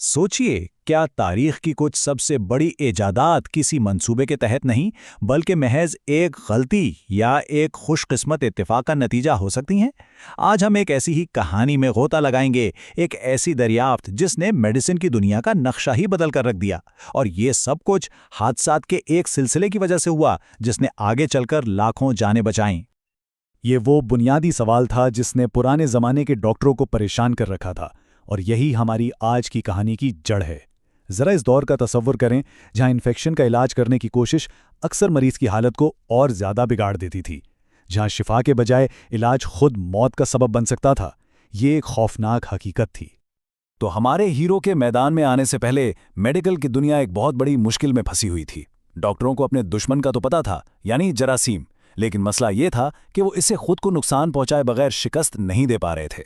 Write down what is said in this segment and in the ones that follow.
सोचिए, क्या तारीख की कुछ सबसे बड़ी इजादात किसी मंसूबे के तहत नहीं, बल्कि महज एक गलती या एक खुशकिस्मत इत्तेफाक का नतीजा हो सकती हैं? आज हम एक ऐसी ही कहानी में गोता लगाएंगे, एक ऐसी दरियाफ्त जिसने मेडिसिन की दुनिया का नक्शा ही बदल कर रख दिया। और ये सब कुछ हादसात के एक सिलसिले की वजह से हुआ, जिसने आगे चलकर लाखों जानें बचाईं। ये वो बुनियादी सवाल था जिसने पुराने जमाने के डॉक्टरों को परेशान कर रखा था, और यही हमारी आज की कहानी की जड़ है। जरा इस दौर का तसव्वुर करें जहां इन्फेक्शन का इलाज करने की कोशिश अक्सर मरीज की हालत को और ज्यादा बिगाड़ देती थी, जहां शिफा के बजाय इलाज खुद मौत का सबब बन सकता था। ये एक खौफनाक हकीकत थी। तो हमारे हीरो के मैदान में आने से पहले मेडिकल की दुनिया एक बहुत बड़ी मुश्किल में फंसी हुई थी। डॉक्टरों को अपने दुश्मन का तो पता था, यानी जरासीम, लेकिन मसला ये था कि वो इससे खुद को नुकसान पहुंचाए बगैर शिकस्त नहीं दे पा रहे थे।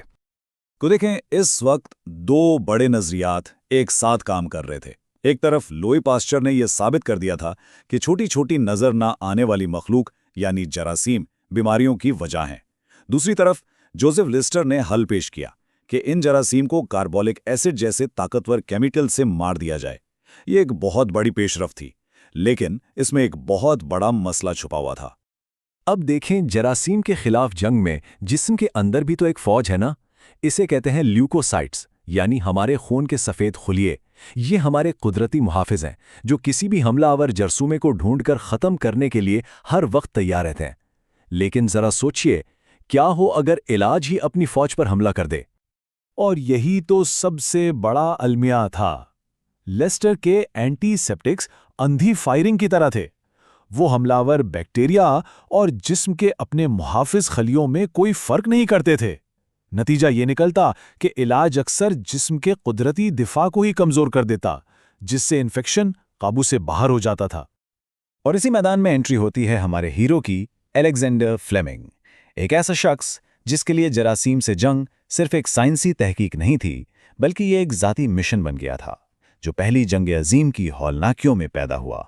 तो देखें, इस वक्त दो बड़े नजरियात एक साथ काम कर रहे थे। एक तरफ लुई पास्चर ने यह साबित कर दिया था कि छोटी छोटी नजर ना आने वाली मखलूक यानी जरासीम बीमारियों की वजह हैं। दूसरी तरफ जोसेफ लिस्टर ने हल पेश किया कि इन जरासीम को कार्बोलिक एसिड जैसे ताकतवर केमिकल से मार दिया जाए। ये एक बहुत बड़ी पेशरफ्त थी, लेकिन इसमें एक बहुत बड़ा मसला छुपा हुआ था। अब देखें, जरासीम के खिलाफ जंग में जिस्म के अंदर भी तो एक फौज है ना। इसे कहते हैं ल्यूकोसाइट्स, यानी हमारे खून के सफ़ेद खुलिये। ये हमारे कुदरती मुहाफिज हैं जो किसी भी हमलावर जरसूमे को ढूंढकर ख़त्म करने के लिए हर वक्त तैयार रहते हैं। लेकिन ज़रा सोचिए, क्या हो अगर इलाज ही अपनी फौज पर हमला कर दे। और यही तो सबसे बड़ा अलमिया था। लेस्टर के एंटीसेप्टिक्स अंधी फायरिंग की तरह थे। वो हमलावर बैक्टीरिया और जिस्म के अपने मुहाफिज खलियों में कोई फर्क नहीं करते थे। नतीजा ये निकलता कि इलाज अक्सर जिस्म के कुदरती दिफा को ही कमजोर कर देता, जिससे इन्फेक्शन काबू से बाहर हो जाता था। और इसी मैदान में एंट्री होती है हमारे हीरो की, अलेक्जेंडर फ्लेमिंग। एक ऐसा शख्स जिसके लिए जरासीम से जंग सिर्फ एक साइंसी तहकीक नहीं थी, बल्कि ये एक ज़ाती मिशन बन गया था, जो पहली जंग अजीम की हौलनाकियों में पैदा हुआ।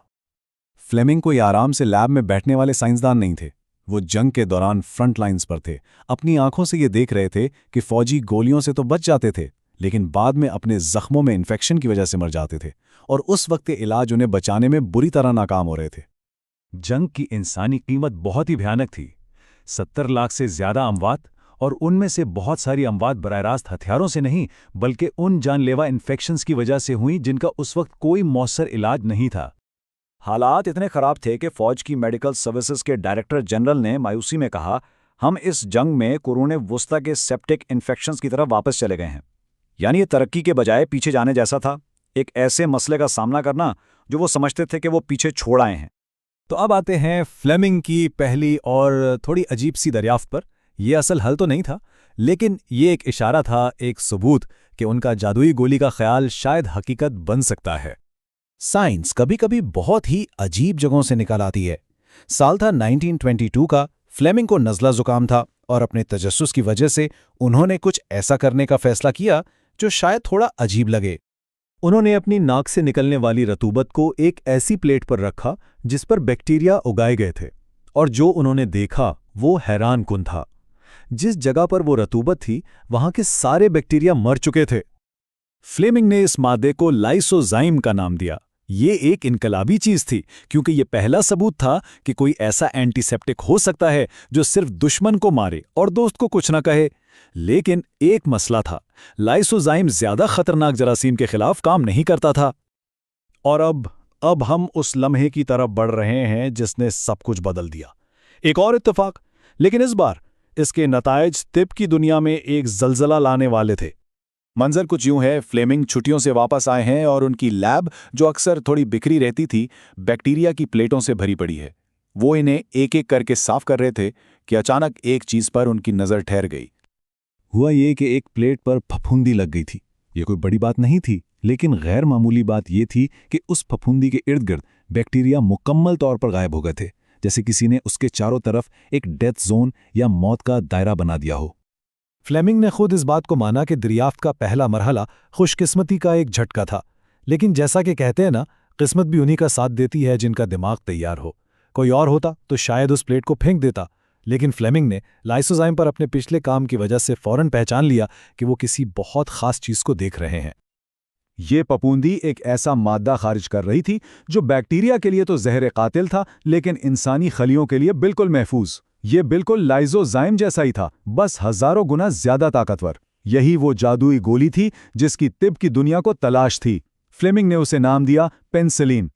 फ्लेमिंग कोई आराम से लैब में बैठने वाले साइंसदान नहीं थे। वो जंग के दौरान फ्रंट लाइंस पर थे। अपनी आंखों से ये देख रहे थे कि फौजी गोलियों से तो बच जाते थे, लेकिन बाद में अपने जख्मों में इन्फेक्शन की वजह से मर जाते थे, और उस वक्त इलाज उन्हें बचाने में बुरी तरह नाकाम हो रहे थे। जंग की इंसानी कीमत बहुत ही भयानक थी। 70 लाख से ज्यादा अमवात, और उनमें से बहुत सारी अमवात बराह रास्त हथियारों से नहीं, बल्कि उन जानलेवा इन्फेक्शंस की वजह से हुई जिनका उस वक्त कोई मौसर इलाज नहीं था। हालात इतने खराब थे कि फौज की मेडिकल सर्विसेज के डायरेक्टर जनरल ने मायूसी में कहा, हम इस जंग में कुरूने वुस्ता के सेप्टिक इन्फेक्शंस की तरफ वापस चले गए हैं। यानी ये तरक्की के बजाय पीछे जाने जैसा था, एक ऐसे मसले का सामना करना जो वो समझते थे कि वो पीछे छोड़ आए हैं। तो अब आते हैं फ्लेमिंग की पहली और थोड़ी अजीब सी दरियाफ्त पर। यह असल हल तो नहीं था, लेकिन ये एक इशारा था, एक सबूत कि उनका जादुई गोली का ख्याल शायद हकीकत बन सकता है। साइंस कभी कभी बहुत ही अजीब जगहों से निकल आती है। साल था 1922 का। फ्लेमिंग को नज़ला जुकाम था, और अपने तजस्सुस की वजह से उन्होंने कुछ ऐसा करने का फैसला किया जो शायद थोड़ा अजीब लगे। उन्होंने अपनी नाक से निकलने वाली रतूबत को एक ऐसी प्लेट पर रखा जिस पर बैक्टीरिया उगाए गए थे, और जो उन्होंने देखा वो हैरान कुन था। जिस जगह पर वो रतूबत थी, वहां के सारे बैक्टीरिया मर चुके थे। फ्लेमिंग ने इस मादे को लाइसोजाइम का नाम दिया। ये एक इनकलाबी चीज थी, क्योंकि ये पहला सबूत था कि कोई ऐसा एंटीसेप्टिक हो सकता है जो सिर्फ दुश्मन को मारे और दोस्त को कुछ ना कहे। लेकिन एक मसला था, लाइसोजाइम ज्यादा खतरनाक जरासीम के खिलाफ काम नहीं करता था। और अब हम उस लम्हे की तरफ बढ़ रहे हैं जिसने सब कुछ बदल दिया। एक और इत्तेफाक, लेकिन इस बार इसके नतायज तिब की दुनिया में एक जलजला लाने वाले थे। मंजर कुछ यूं है, फ्लेमिंग छुट्टियों से वापस आए हैं और उनकी लैब, जो अक्सर थोड़ी बिखरी रहती थी, बैक्टीरिया की प्लेटों से भरी पड़ी है। वो इन्हें एक एक करके साफ कर रहे थे कि अचानक एक चीज पर उनकी नजर ठहर गई। हुआ ये कि एक प्लेट पर फफूंदी लग गई थी। ये कोई बड़ी बात नहीं थी, लेकिन गैर मामूली बात ये थी कि उस फफूंदी के इर्द गिर्द बैक्टीरिया मुकम्मल तौर पर गायब हो गए थे, जैसे किसी ने उसके चारों तरफ एक डेथ जोन या मौत का दायरा बना दिया हो। फ्लेमिंग ने खुद इस बात को माना कि दरियाफ्त का पहला मरहला खुशकिस्मती का एक झटका था, लेकिन जैसा कि कहते हैं ना, किस्मत भी उन्हीं का साथ देती है जिनका दिमाग तैयार हो। कोई और होता तो शायद उस प्लेट को फेंक देता, लेकिन फ्लेमिंग ने लाइसोजाइम पर अपने पिछले काम की वजह से फौरन पहचान लिया कि वो किसी बहुत खास चीज को देख रहे हैं। ये पपूंदी एक ऐसा मादा खारिज कर रही थी जो बैक्टीरिया के लिए तो जहर कातिल था, लेकिन इंसानी खलियों के लिए बिल्कुल महफूज। ये बिल्कुल लाइजोजाइम जैसा ही था, बस हजारों गुना ज्यादा ताकतवर। यही वो जादुई गोली थी जिसकी तिब की दुनिया को तलाश थी। फ्लेमिंग ने उसे नाम दिया पेनिसिलिन।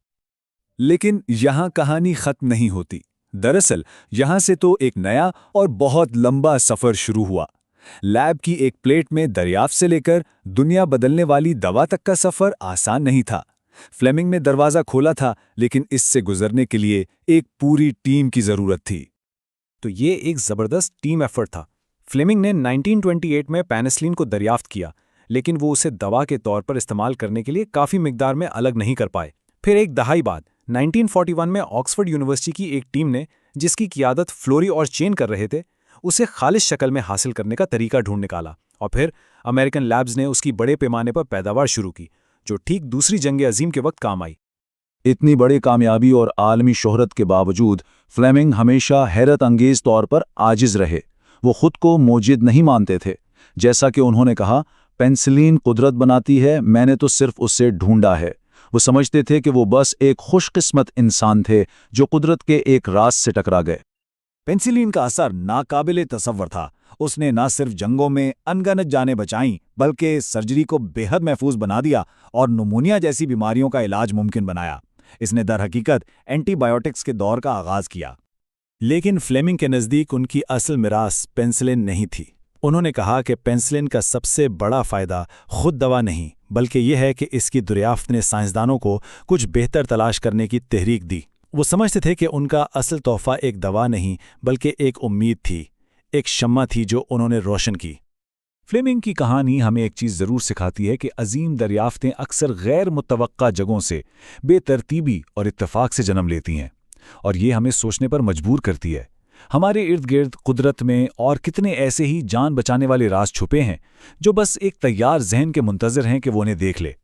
लेकिन यहां कहानी खत्म नहीं होती। दरअसल यहां से तो एक नया और बहुत लंबा सफर शुरू हुआ। लैब की एक प्लेट में दरियाफ्त से लेकर दुनिया बदलने वाली दवा तक का सफर आसान नहीं था। फ्लेमिंग ने दरवाजा खोला था, लेकिन इससे गुजरने के लिए एक पूरी टीम की जरूरत थी। तो ये एक जबरदस्त टीम एफर्ट था। फ्लेमिंग ने 1928 में पेनिसिलिन को दरियाफ्त किया, लेकिन वो उसे दवा के तौर पर इस्तेमाल करने के लिए काफ़ी मिकदार में अलग नहीं कर पाए। फिर एक दहाई बाद 1941 में ऑक्सफोर्ड यूनिवर्सिटी की एक टीम ने, जिसकी क़ियादत फ्लोरी और चेन कर रहे थे, उसे खालिश शक्ल में हासिल करने का तरीका ढूंढ निकाला। और फिर अमेरिकन लैब्स ने उसकी बड़े पैमाने पर पैदावार शुरू की, जो ठीक दूसरी जंग अजीम के वक्त काम आई। इतनी बड़ी कामयाबी और आलमी शोहरत के बावजूद फ्लेमिंग हमेशा हैरत अंगेज तौर पर आजिज रहे। वो खुद को मोजिद नहीं मानते थे। जैसा कि उन्होंने कहा, पेनिसिलिन कुदरत बनाती है, मैंने तो सिर्फ उससे ढूंढा है। वो समझते थे कि वो बस एक खुशकिस्मत इंसान थे जो कुदरत के एक राज से टकरा गए। पेनिसिलिन का असर नाकाबिले तसव्वुर था। उसने न सिर्फ जंगों में अनगिनत जानें बचाईं, बल्कि सर्जरी को बेहद महफूज बना दिया और नुमोनिया जैसी बीमारियों का इलाज मुमकिन बनाया। इसने दरहकीकत एंटीबायोटिक्स के दौर का आगाज किया। लेकिन फ्लेमिंग के नज़दीक उनकी असल मिरास पेनिसिलिन नहीं थी। उन्होंने कहा कि पेनिसिलिन का सबसे बड़ा फ़ायदा खुद दवा नहीं, बल्कि यह है कि इसकी दरियाफ्त ने साइंसदानों को कुछ बेहतर तलाश करने की तहरीक दी। वो समझते थे कि उनका असल तोहफ़ा एक दवा नहीं, बल्कि एक उम्मीद थी, एक शम्मा थी जो उन्होंने रोशन की। फ्लेमिंग की कहानी हमें एक चीज़ ज़रूर सिखाती है कि अजीम दरियाफ्तें अक्सर गैर मुतवक्का जगहों से बेतरतीबी और इत्तेफाक से जन्म लेती हैं, और ये हमें सोचने पर मजबूर करती है। हमारे इर्द गिर्द कुदरत में और कितने ऐसे ही जान बचाने वाले राज छुपे हैं जो बस एक तैयार जहन के मुंतज़िर हैं कि वो उन्हें देख ले।